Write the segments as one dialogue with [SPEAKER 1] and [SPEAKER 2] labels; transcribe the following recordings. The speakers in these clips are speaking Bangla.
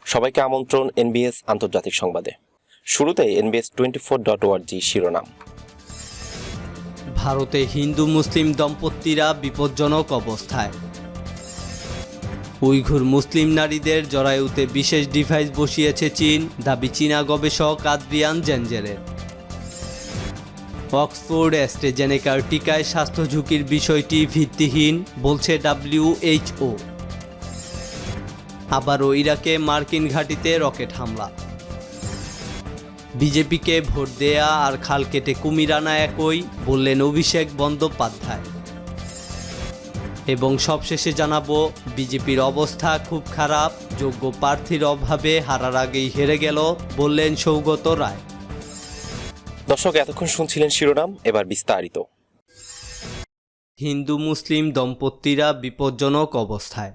[SPEAKER 1] সবাইকে আমন্ত্রণ এনবিএস আন্তর্জাতিক সংবাদে। শুরুতে NBS24.org শিরোনাম।
[SPEAKER 2] ভারতে হিন্দু মুসলিম দম্পতিরা বিপজ্জনক অবস্থায়। উইঘুর মুসলিম নারীদের জরায়ুতে বিশেষ ডিভাইস বসিয়েছে চীন, দাবি চীনা গবেষক আদ্রিয়ান জেনজেরের। অক্সফোর্ড অ্যাস্ট্রাজেনেকার টিকায় স্বাস্থ্য ঝুঁকির বিষয়টি ভিত্তিহীন, বলছে WHO। আবারও ইরাকে মার্কিন ঘাঁটিতে রকেট হামলা। বিজেপিকে ভোট দেয়া আর খাল কেটে কুমির আনা একই, বললেন অভিষেক বন্দ্যোপাধ্যায়। এবং সবশেষে জানাবো, বিজেপির অবস্থা খুব খারাপ, যোগ্য প্রার্থীর অভাবে হারার আগেই হেরে গেল, বললেন সৌগত রায়।
[SPEAKER 1] দর্শক, এতক্ষণ শুনছিলেন শিরোনাম, এবার বিস্তারিত।
[SPEAKER 2] হিন্দু মুসলিম দম্পতিরা বিপজ্জনক অবস্থায়।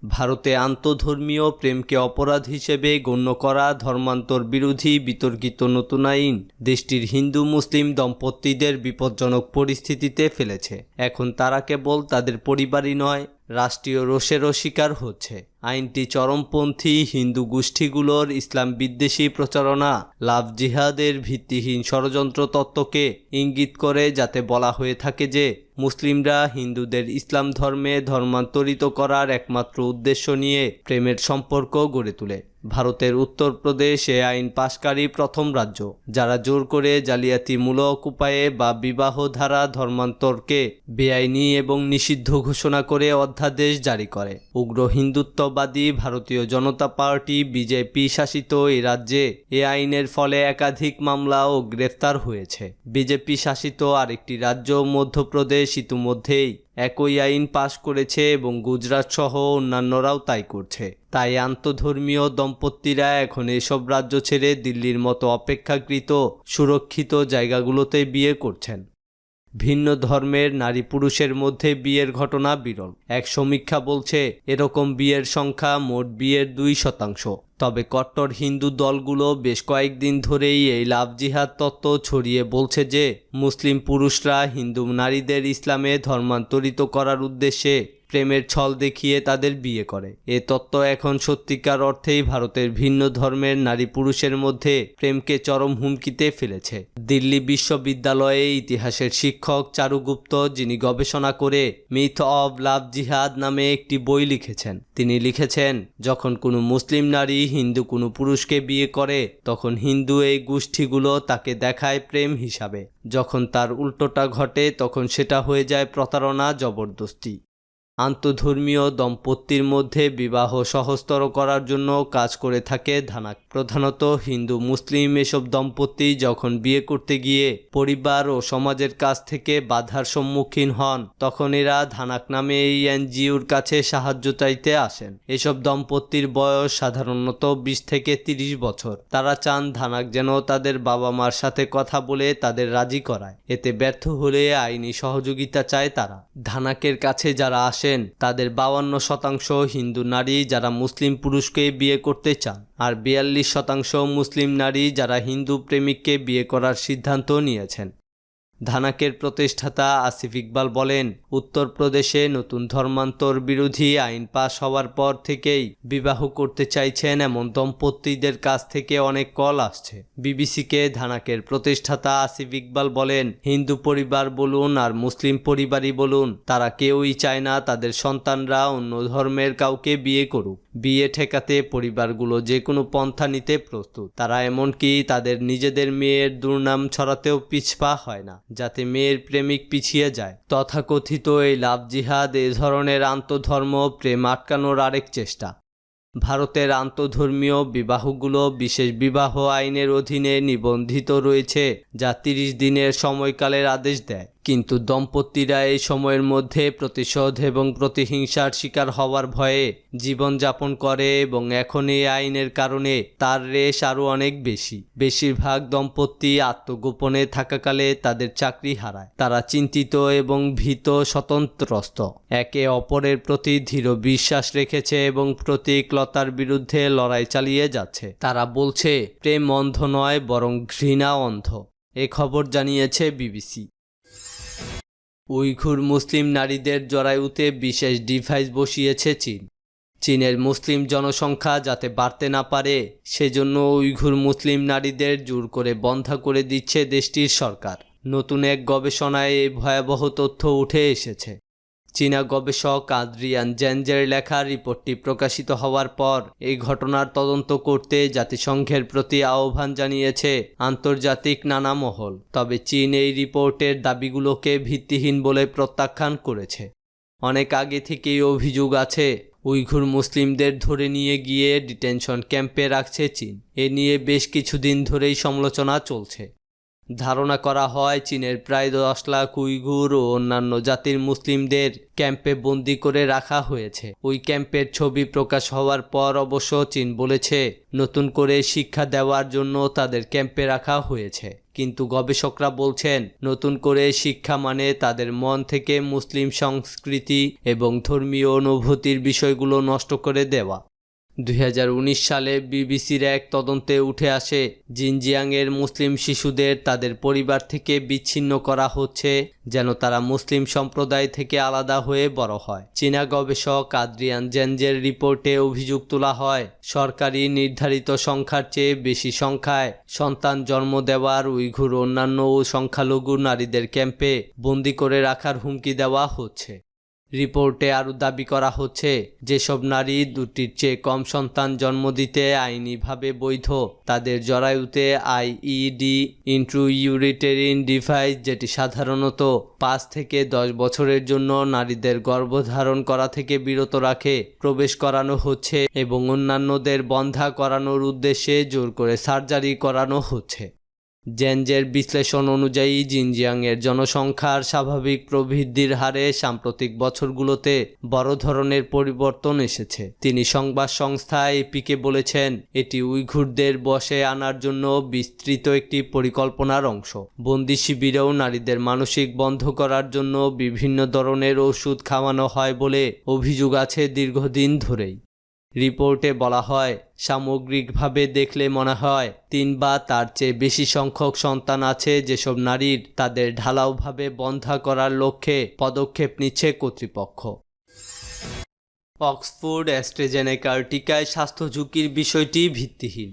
[SPEAKER 2] ভারতে আন্তঃধর্মীয় প্রেমকে অপরাধ হিসেবে গণ্য করা ধর্মান্তর বিরোধী বিতর্কিত নতুন আইন দেশটির হিন্দু মুসলিম দম্পতিদের বিপজ্জনক পরিস্থিতিতে ফেলেছে। এখন তারা কেবল তাদের পরিবারই নয়, রাষ্ট্রীয় রোষেরও শিকার হচ্ছে। আইনটি চরমপন্থী হিন্দু গোষ্ঠীগুলোর ইসলাম বিদ্বেষী প্রচারণা, লাভ জিহাদের ভিত্তিহীন ষড়যন্ত্র তত্ত্বকে ইঙ্গিত করে, যাতে বলা হয়ে থাকে যে মুসলিমরা হিন্দুদের ইসলাম ধর্মে ধর্মান্তরিত করার একমাত্র উদ্দেশ্য নিয়ে প্রেমের সম্পর্ক গড়ে তোলে। ভারতের উত্তরপ্রদেশ এ আইন পাশকারী প্রথম রাজ্য, যারা জোর করে জালিয়াতিমূলক উপায়ে বা বিবাহ ধারা ধর্মান্তরকে বেআইনি এবং নিষিদ্ধ ঘোষণা করে অধ্যাদেশ জারি করে। উগ্র হিন্দুত্ববাদী ভারতীয় জনতা পার্টি বিজেপি শাসিত এই রাজ্যে এ আইনের ফলে একাধিক মামলা ও গ্রেফতার হয়েছে। বিজেপি শাসিত আরেকটি রাজ্য মধ্যপ্রদেশ ইতিমধ্যেই একই আইন পাশ করেছে এবং গুজরাট সহ অন্যান্যরাও তাই করছে। তাই আন্তঃধর্মীয় দম্পতিরা এখন এসব রাজ্য ছেড়ে দিল্লির মতো অপেক্ষাকৃত সুরক্ষিত জায়গাগুলোতে বিয়ে করছেন। ভিন্ন ধর্মের নারী পুরুষের মধ্যে বিয়ের ঘটনা বিরল। এক সমীক্ষা বলছে এরকম বিয়ের সংখ্যা মোট বিয়ের 2%। তবে কট্টর হিন্দু দলগুলো বেশ কয়েকদিন ধরেই এই লাভ জিহাদ তত্ত্ব ছড়িয়ে বলছে যে মুসলিম পুরুষরা হিন্দু নারীদের ইসলামে ধর্মান্তরিত করার উদ্দেশ্যে প্রেমের ছল দেখিয়ে তাদের বিয়ে করে। এ তত্ত্ব এখন সত্যিকার অর্থেই ভারতের ভিন্ন ধর্মের নারী পুরুষের মধ্যে প্রেমকে চরম হুমকিতে ফেলেছে। দিল্লি বিশ্ববিদ্যালয়ে ইতিহাসের শিক্ষক চারুগুপ্ত, যিনি গবেষণা করে মিথ অব লাভ জিহাদ নামে একটি বই লিখেছেন, তিনি লিখেছেন, যখন কোনো মুসলিম নারী হিন্দু কোনো পুরুষকে বিয়ে করে, তখন হিন্দু এই গোষ্ঠীগুলো তাকে দেখায় প্রেম হিসাবে। যখন তার উল্টোটা ঘটে, তখন সেটা হয়ে যায় প্রতারণা, জবরদস্তি। আন্তঃধর্মীয় দম্পতির মধ্যে বিবাহ সহজতর করার জন্য কাজ করে থাকে ধানাক। প্রধানত হিন্দু মুসলিম এসব দম্পতি যখন বিয়ে করতে গিয়ে পরিবার ও সমাজের কাছ থেকে বাধার সম্মুখীন হন, তখন এরা ধানাক নামে এই এনজিওর কাছে সাহায্য চাইতে আসেন। এসব দম্পতির বয়স সাধারণত 20 থেকে 30 বছর। তারা চান ধানাক যেন তাদের বাবা মার সাথে কথা বলে তাদের রাজি করায়। এতে ব্যর্থ হলে আইনি সহযোগিতা চায় তারা। ধানাকের কাছে যারা আসে তাদের 52% হিন্দু নারী যারা মুসলিম পুরুষকে বিয়ে করতে চান, আর 42% মুসলিম নারী যারা হিন্দু প্রেমিককে বিয়ে করার সিদ্ধান্ত নিয়েছেন। ধানাকের প্রতিষ্ঠাতা আসিফ ইকবাল বলেন, উত্তরপ্রদেশে নতুন ধর্মান্তর বিরোধী আইন পাশ হওয়ার পর থেকেই বিবাহ করতে চাইছেন এমন দম্পতিদের কাছ থেকে অনেক কল আসছে। বিবিসিকে ধানাকের প্রতিষ্ঠাতা আসিফ ইকবাল বলেন, হিন্দু পরিবার বলুন আর মুসলিম পরিবারই বলুন, তারা কেউই চায় না তাদের সন্তানরা অন্য ধর্মের কাউকে বিয়ে করুক। বিয়ে ঠেকাতে পরিবারগুলো যে কোনো পন্থা নিতে প্রস্তুত। তারা এমনকি তাদের নিজেদের মেয়ের দুর্নাম ছড়াতেও পিছপা হয় না, যাতে মেয়ের প্রেমিক পিছিয়ে যায়। তথাকথিত এই লাভ জিহাদ এ ধরনের আন্তঃধর্ম প্রেম আটকানোর আরেক চেষ্টা। ভারতের আন্তঃধর্মীয় বিবাহগুলো বিশেষ বিবাহ আইনের অধীনে নিবন্ধিত রয়েছে, যা 30 দিনের সময়কালের আদেশ দেয়। কিন্তু দম্পতিরা এই সময়ের মধ্যে প্রতিশোধ এবং প্রতিহিংসার শিকার হওয়ার ভয়ে জীবনযাপন করে এবং এখন এই আইনের কারণে তার রেশ আরও অনেক বেশি। বেশিরভাগ দম্পতি আত্মগোপনে থাকাকালে তাদের চাকরি হারায়। তারা চিন্তিত এবং ভীত স্বতন্ত্রস্ত, একে অপরের প্রতি দৃঢ় বিশ্বাস রেখেছে এবং প্রতিকূলতার বিরুদ্ধে লড়াই চালিয়ে যাচ্ছে। তারা বলছে, প্রেম অন্ধ নয়, বরং ঘৃণা অন্ধ। এ খবর জানিয়েছে বিবিসি। উইঘুর মুসলিম নারীদের জরায়ুতে বিশেষ ডিভাইস বসিয়েছে চীন। চীনের মুসলিম জনসংখ্যা যাতে বাড়তে না পারে সেজন্য উইঘুর মুসলিম নারীদের জোর করে বন্ধ্যা করে দিচ্ছে দেশটির সরকার। নতুন এক গবেষণায় এই ভয়াবহ তথ্য উঠে এসেছে। চীনা গবেষক আদ্রিয়ান জেনজের লেখা রিপোর্টটি প্রকাশিত হওয়ার পর এই ঘটনার তদন্ত করতে জাতিসংঘের প্রতি আহ্বান জানিয়েছে আন্তর্জাতিক নানা মহল। তবে চীন এই রিপোর্টের দাবিগুলোকে ভিত্তিহীন বলে প্রত্যাখ্যান করেছে। অনেক আগে থেকেই অভিযোগ আছে উইঘুর মুসলিমদের ধরে নিয়ে গিয়ে ডিটেনশন ক্যাম্পে রাখছে চীন। এ নিয়ে বেশ কিছুদিন ধরেই সমালোচনা চলছে। ধারণা করা হয় চীনের প্রায় 10 লাখ উইঘুর ও অন্যান্য জাতির মুসলিমদের ক্যাম্পে বন্দি করে রাখা হয়েছে। ওই ক্যাম্পের ছবি প্রকাশ হওয়ার পর অবশ্য চীন বলেছে নতুন করে শিক্ষা দেওয়ার জন্য তাদের ক্যাম্পে রাখা হয়েছে। কিন্তু গবেষকরা বলছেন নতুন করে শিক্ষা মানে তাদের মন থেকে মুসলিম সংস্কৃতি এবং ধর্মীয় অনুভূতির বিষয়গুলো নষ্ট করে দেওয়া। 2019 সালে বিবিসির এক তদন্তে উঠে আসে জিনজিয়াংয়ের মুসলিম শিশুদের তাদের পরিবার থেকে বিচ্ছিন্ন করা হচ্ছে যেন তারা মুসলিম সম্প্রদায় থেকে আলাদা হয়ে বড় হয়। চীনা গবেষক আদ্রিয়ান জেনজের রিপোর্টে অভিযোগ তোলা হয় সরকারি নির্ধারিত সংখ্যার চেয়ে বেশি সংখ্যায় সন্তান জন্ম দেওয়ার উইঘুর অন্যান্য ও সংখ্যালঘু নারীদের ক্যাম্পে বন্দি করে রাখার হুমকি দেওয়া হচ্ছে। রিপোর্টে আরও দাবি করা হচ্ছে যেসব নারী 2টির চেয়ে কম সন্তান জন্ম দিতে আইনিভাবে বৈধ তাদের জরায়ুতে আইইডি ইন্ট্রুইউরিটেরিন ডিভাইস, যেটি সাধারণত 5 থেকে 10 বছরের জন্য নারীদের গর্ভধারণ করা থেকে বিরত রাখে, প্রবেশ করানো হচ্ছে এবং অন্যান্যদের বন্ধ্যা করানোর উদ্দেশ্যে জোর করে সার্জারি করানো হচ্ছে। জেনজের বিশ্লেষণ অনুযায়ী জিনজিয়াংয়ের জনসংখ্যার স্বাভাবিক প্রবৃদ্ধির হারে সাম্প্রতিক বছরগুলোতে বড় ধরনের পরিবর্তন এসেছে। তিনি সংবাদ সংস্থা এপিকে বলেছেন এটি উইঘুরদের বশে আনার জন্য বিস্তৃত একটি পরিকল্পনার অংশ। বন্দি শিবিরেও নারীদের মানসিক বন্ধ করার জন্য বিভিন্ন ধরনের ওষুধ খাওয়ানো হয় বলে অভিযোগ আছে দীর্ঘদিন ধরেই। রিপোর্টে বলা হয় সামগ্রিকভাবে দেখলে মনে হয় 3 বা তার চেয়ে বেশি সংখ্যক সন্তান আছে যেসব নারীর তাদের ঢালাওভাবে বন্ধ্যা করার লক্ষ্যে পদক্ষেপ নিচ্ছে কর্তৃপক্ষ। অক্সফোর্ড অ্যাস্ট্রাজেনেকার টিকায় স্বাস্থ্য ঝুঁকির বিষয়টি ভিত্তিহীন।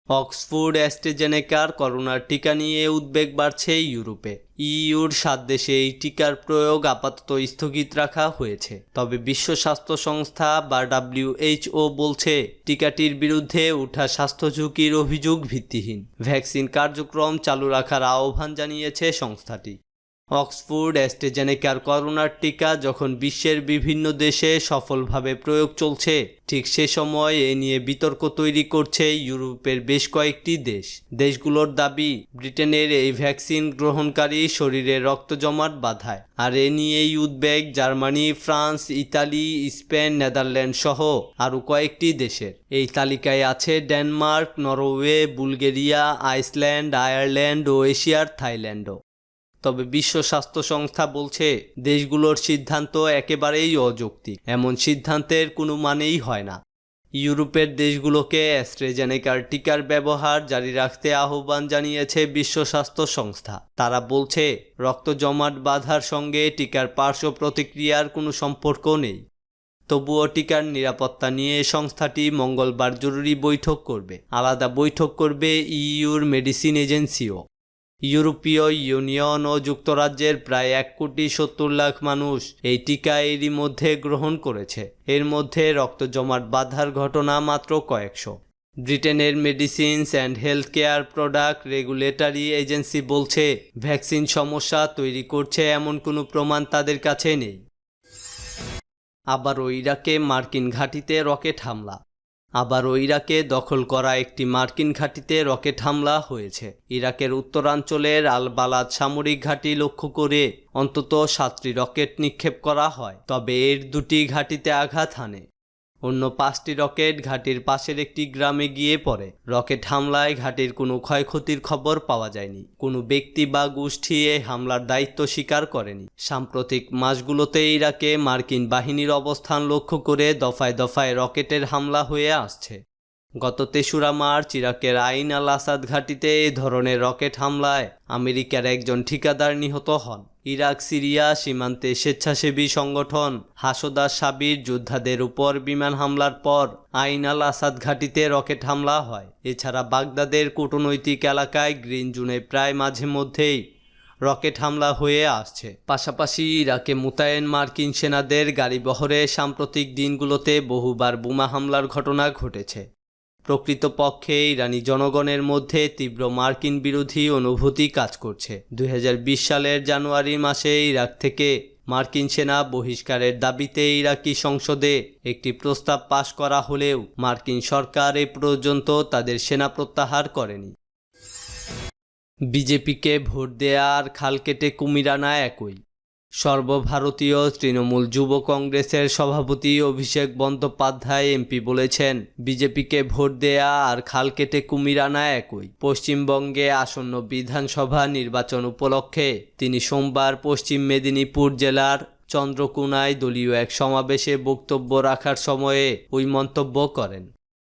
[SPEAKER 2] অক্সফোর্ড অ্যাস্ট্রাজেনেকার করোনার টিকা নিয়ে উদ্বেগ বাড়ছে ইউরোপে। ইইউর 7 দেশে এই টিকার প্রয়োগ আপাতত স্থগিত রাখা হয়েছে। তবে বিশ্ব স্বাস্থ্য সংস্থা বা WHO বলছে টিকাটির বিরুদ্ধে ওঠা স্বাস্থ্য ঝুঁকির অভিযোগ ভিত্তিহীন। ভ্যাকসিন কার্যক্রম চালু রাখার আহ্বান জানিয়েছে সংস্থাটি। অক্সফোর্ড অ্যাস্ট্রাজেনেকার করোনার টিকা যখন বিশ্বের বিভিন্ন দেশে সফলভাবে প্রয়োগ চলছে, ঠিক সে সময় এ নিয়ে বিতর্ক তৈরি করছে ইউরোপের বেশ কয়েকটি দেশ। দেশগুলোর দাবি ব্রিটেনের এই ভ্যাকসিন গ্রহণকারী শরীরে রক্ত জমাট বাঁধায়। আর এ নিয়েই উদ্বেগ Germany, France, Italy, Spain, Netherland সহ আরও কয়েকটি দেশের। এই তালিকায় আছে Denmark, Norway, Bulgaria, Iceland, Ireland ও এশিয়ার থাইল্যান্ডও। তবে বিশ্ব স্বাস্থ্য সংস্থা বলছে দেশগুলোর সিদ্ধান্ত একেবারেই অযৌক্তিক। এমন সিদ্ধান্তের কোনো মানেই হয় না। ইউরোপের দেশগুলোকে অ্যাস্ট্রাজেনেকার টিকার ব্যবহার জারি রাখতে আহ্বান জানিয়েছে বিশ্ব স্বাস্থ্য সংস্থা। তারা বলছে রক্ত জমাট বাঁধার সঙ্গে টিকার পার্শ্ব প্রতিক্রিয়ার কোনো সম্পর্ক নেই। তবুও টিকার নিরাপত্তা নিয়ে সংস্থাটি মঙ্গলবার জরুরি বৈঠক করবে। আলাদা বৈঠক করবে ইইউর মেডিসিন এজেন্সিও। ইউরোপীয় ইউনিয়ন ও যুক্তরাজ্যের প্রায় 1,70,00,000 মানুষ এই টিকা এরই মধ্যে গ্রহণ করেছে। এর মধ্যে রক্ত জমাট বাঁধার ঘটনা মাত্র কয়েকশো। ব্রিটেনের medicines and health care product regulatory agency বলছে ভ্যাকসিন সমস্যা তৈরি করছে এমন কোনো প্রমাণ তাদের কাছে নেই। আবারও ইরাকে মার্কিন ঘাঁটিতে রকেট হামলা। আবারও ইরাকে দখল করা একটি মার্কিন ঘাঁটিতে রকেট হামলা হয়েছে। ইরাকের উত্তরাঞ্চলের আল বালাদ সামরিক ঘাঁটি লক্ষ্য করে অন্তত 7টি রকেট নিক্ষেপ করা হয়, তবে এর 2টি ঘাঁটিতে আঘাত হানে। অন্য 5টি রকেট ঘাঁটির পাশের একটি গ্রামে গিয়ে পড়ে। রকেট হামলায় ঘাঁটির কোনো ক্ষয়ক্ষতির খবর পাওয়া যায়নি। কোনো ব্যক্তি বা গোষ্ঠী এই হামলার দায়িত্ব স্বীকার করেনি। সাম্প্রতিক মাসগুলোতে ইরাকে মার্কিন বাহিনীর অবস্থান লক্ষ্য করে দফায় দফায় রকেটের হামলা হয়ে আসছে। গত ৩রা মার্চ ইরাকের আইন আল আসাদ ঘাঁটিতে এ ধরনের রকেট হামলায় আমেরিকার একজন ঠিকাদার নিহত হন। ইরাক সিরিয়া সীমান্তে স্বেচ্ছাসেবী সংগঠন হাসদার সাবির যোদ্ধাদের উপর বিমান হামলার পর আইন আল আসাদ ঘাঁটিতে রকেট হামলা হয়। এছাড়া বাগদাদের কূটনৈতিক এলাকায় গ্রিন জোনে প্রায় মাঝে মধ্যেই রকেট হামলা হয়ে আসছে। পাশাপাশি ইরাকে মোতায়েন মার্কিন সেনাদের গাড়িবহরে সাম্প্রতিক দিনগুলোতে বহুবার বোমা হামলার ঘটনা ঘটেছে। প্রকৃতপক্ষে ইরানি জনগণের মধ্যে তীব্র মার্কিন বিরোধী অনুভূতি কাজ করছে। ২০২০ সালের জানুয়ারি মাসে ইরাক থেকে মার্কিন সেনা বহিষ্কারের দাবিতে ইরাকি সংসদে একটি প্রস্তাব পাশ করা হলেও মার্কিন সরকার এ পর্যন্ত তাদের সেনা প্রত্যাহার করেনি। বিজেপিকে ভোট দেয়া আর খাল কেটে কুমির আনা একই। সর্বভারতীয় তৃণমূল যুব কংগ্রেসের সভাপতি অভিষেক বন্দ্যোপাধ্যায় এমপি বলেছেন, বিজেপিকে ভোট দেয়া আর খাল কেটে কুমির আনা একই। পশ্চিমবঙ্গে আসন্ন বিধানসভা নির্বাচন উপলক্ষে তিনি সোমবার পশ্চিম মেদিনীপুর জেলার চন্দ্রকোনায় দলীয় এক সমাবেশে বক্তব্য রাখার সময়ে ওই মন্তব্য করেন।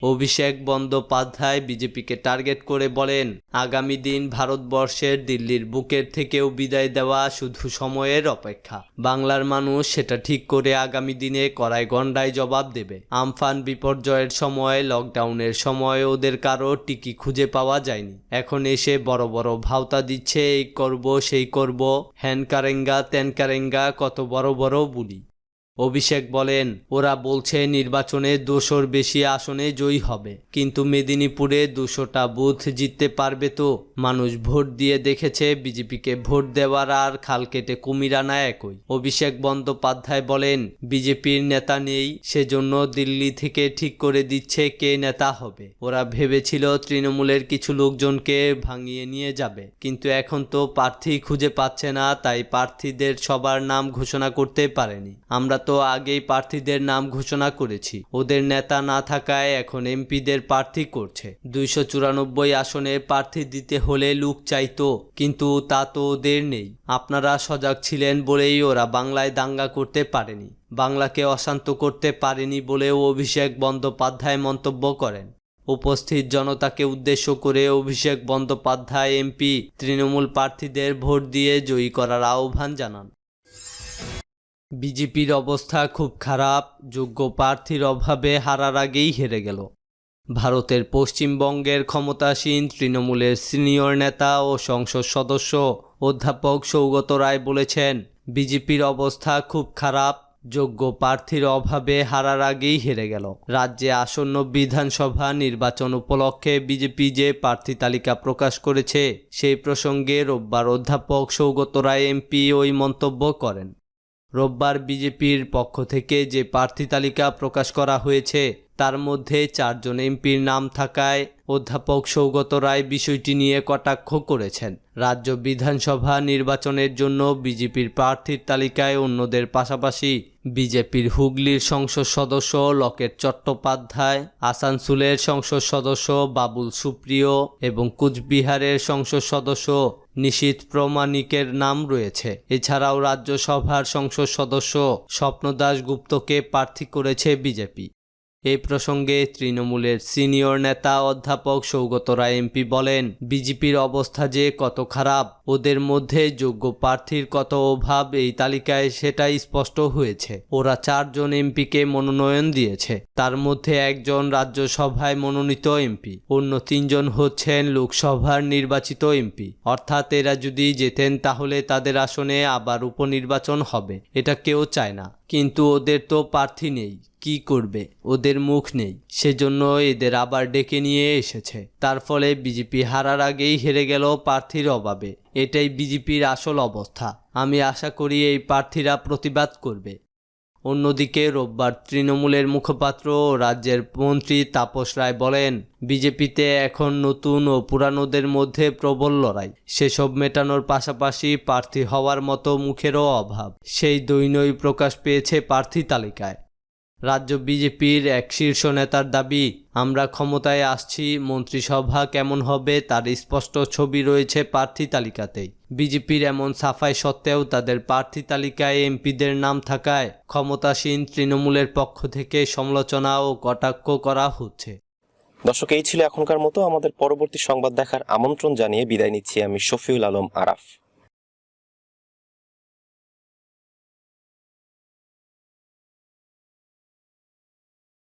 [SPEAKER 2] অভিষেক বন্দ্যোপাধ্যায় বিজেপিকে টার্গেট করে বলেন, আগামী দিন ভারতবর্ষের দিল্লির বুকের থেকেও বিদায় দেওয়া শুধু সময়ের অপেক্ষা। বাংলার মানুষ সেটা ঠিক করে আগামী দিনে কড়ায় গণ্ডায় জবাব দেবে। আমফান বিপর্যয়ের সময়, লকডাউনের সময় ওদের কারো টিকি খুঁজে পাওয়া যায়নি। এখন এসে বড় বড় ভাওতা দিচ্ছে, এই করব সেই করব, হ্যান কারেঙ্গা ত্যান কারেঙ্গা, কত বড় বড় বুলি। অভিষেক বলেন, ওরা বলছে নির্বাচনে ২০০র বেশি আসনে জয়ী হবে, কিন্তু মেদিনীপুরে ২০০টা বুথ জিততে পারবে তো? মানুষ ভোট দিয়ে দেখেছে বিজেপিকে ভোট দেওয়ার আর খাল কেটে কুমির আনা একই। অভিষেক বন্দ্যোপাধ্যায় বলেন, বিজেপির নেতা নেই, সেজন্য দিল্লি থেকে ঠিক করে দিচ্ছে কে নেতা হবে। ওরা ভেবেছিল তৃণমূলের কিছু লোকজনকে ভাঙিয়ে নিয়ে যাবে, কিন্তু এখন তো প্রার্থী খুঁজে পাচ্ছে না, তাই প্রার্থীদের সবার নাম ঘোষণা করতে পারেনি। আমরা তো আগেই প্রার্থীদের নাম ঘোষণা করেছি, ওদের নেতা না থাকায় এখন এমপিদের প্রার্থী করছে। ২৯৪ আসনে প্রার্থী দিতে হলে লোক চাইতো, কিন্তু তা তো ওদের নেই। আপনারা সজাগ ছিলেন বলেই ওরা বাংলায় দাঙ্গা করতে পারেনি, বাংলাকে অশান্ত করতে পারেনি বলেও অভিষেক বন্দ্যোপাধ্যায় মন্তব্য করেন। উপস্থিত জনতাকে উদ্দেশ্য করে অভিষেক বন্দ্যোপাধ্যায় এমপি তৃণমূল প্রার্থীদের ভোট দিয়ে জয়ী করার আহ্বান জানান। বিজেপির অবস্থা খুব খারাপ, যোগ্য প্রার্থীর অভাবে হারার আগেই হেরে গেল। ভারতের পশ্চিমবঙ্গের ক্ষমতাসীন তৃণমূলের সিনিয়র নেতা ও সংসদ সদস্য অধ্যাপক সৌগত রায় বলেছেন, বিজেপির অবস্থা খুব খারাপ, যোগ্য প্রার্থীর অভাবে হারার আগেই হেরে গেল। রাজ্যে আসন্ন বিধানসভা নির্বাচন উপলক্ষে বিজেপি যে প্রার্থী তালিকা প্রকাশ করেছে, সেই প্রসঙ্গে রোববার অধ্যাপক সৌগত রায় এমপি ওই মন্তব্য করেন। রোববার বিজেপির পক্ষ থেকে যে প্রার্থী তালিকা প্রকাশ করা হয়েছে, তার মধ্যে ৪ জন এমপির নাম থাকায় অধ্যাপক সৌগত রায় বিষয়টি নিয়ে কটাক্ষ করেছেন। রাজ্য বিধানসভা নির্বাচনের জন্য বিজেপির প্রার্থীর তালিকায় অন্যদের পাশাপাশি বিজেপির হুগলির সংসদ সদস্য লকেট চট্টোপাধ্যায়, আসানসোলের সংসদ সদস্য বাবুল সুপ্রিয় এবং কুচবিহারের সংসদ সদস্য নিশীথ প্রামাণিকের নাম রয়েছে। এছাড়াও রাজ্যসভার সংসদ সদস্য স্বপ্ন দাশগুপ্তকে প্রার্থী করেছে বিজেপি। এই প্রসঙ্গে তৃণমূলের সিনিয়র নেতা অধ্যাপক সৌগত রায় এমপি বলেন, বিজেপির অবস্থা যে কত খারাপ, ওদের মধ্যে যোগ্য প্রার্থীর কত অভাব এই তালিকায় সেটাই স্পষ্ট হয়েছে। ওরা ৪ জন এমপিকে মনোনয়ন দিয়েছে, তার মধ্যে একজন রাজ্যসভায় মনোনীত এমপি, অন্য ৩ জন হচ্ছেন লোকসভার নির্বাচিত এমপি। অর্থাৎ এরা যদি জেতেন তাহলে তাদের আসনে আবার উপনির্বাচন হবে, এটা কেউ চায় না। কিন্তু ওদের তো প্রার্থী নেই, কি করবে? ওদের মুখ নেই, সেজন্য এদের আবার ডেকে নিয়ে এসেছে। তার ফলে বিজেপি হারার আগেই হেরে গেল প্রার্থীর অভাবে। এটাই বিজেপির আসল অবস্থা। আমি আশা করি এই প্রার্থীরা প্রতিবাদ করবে। অন্যদিকে রোববার তৃণমূলের মুখপাত্র ও রাজ্যের মন্ত্রী তাপস রায় বলেন, বিজেপিতে এখন নতুন ও পুরানোদের মধ্যে প্রবল লড়াই। সেসব মেটানোর পাশাপাশি প্রার্থী হওয়ার মতো মুখেরও অভাব, সেই দৈনই প্রকাশ পেয়েছে প্রার্থী তালিকায়। রাজ্য বিজেপির এক শীর্ষ নেতার দাবি, আমরা ক্ষমতায় আসছি, মন্ত্রিসভা কেমন হবে তার স্পষ্ট ছবি রয়েছে প্রার্থী তালিকাতেই। বিজেপির এমন সাফাই সত্ত্বেও তাদের প্রার্থী তালিকায় এমপিদের নাম থাকায় ক্ষমতাসীন তৃণমূলের পক্ষ থেকে সমালোচনা ও কটাক্ষ করা হচ্ছে।
[SPEAKER 1] দর্শক, এই ছিল এখনকার মতো। আমাদের পরবর্তী সংবাদ দেখার আমন্ত্রণ জানিয়ে বিদায় নিচ্ছি আমি শফিউল আলম আরাফ।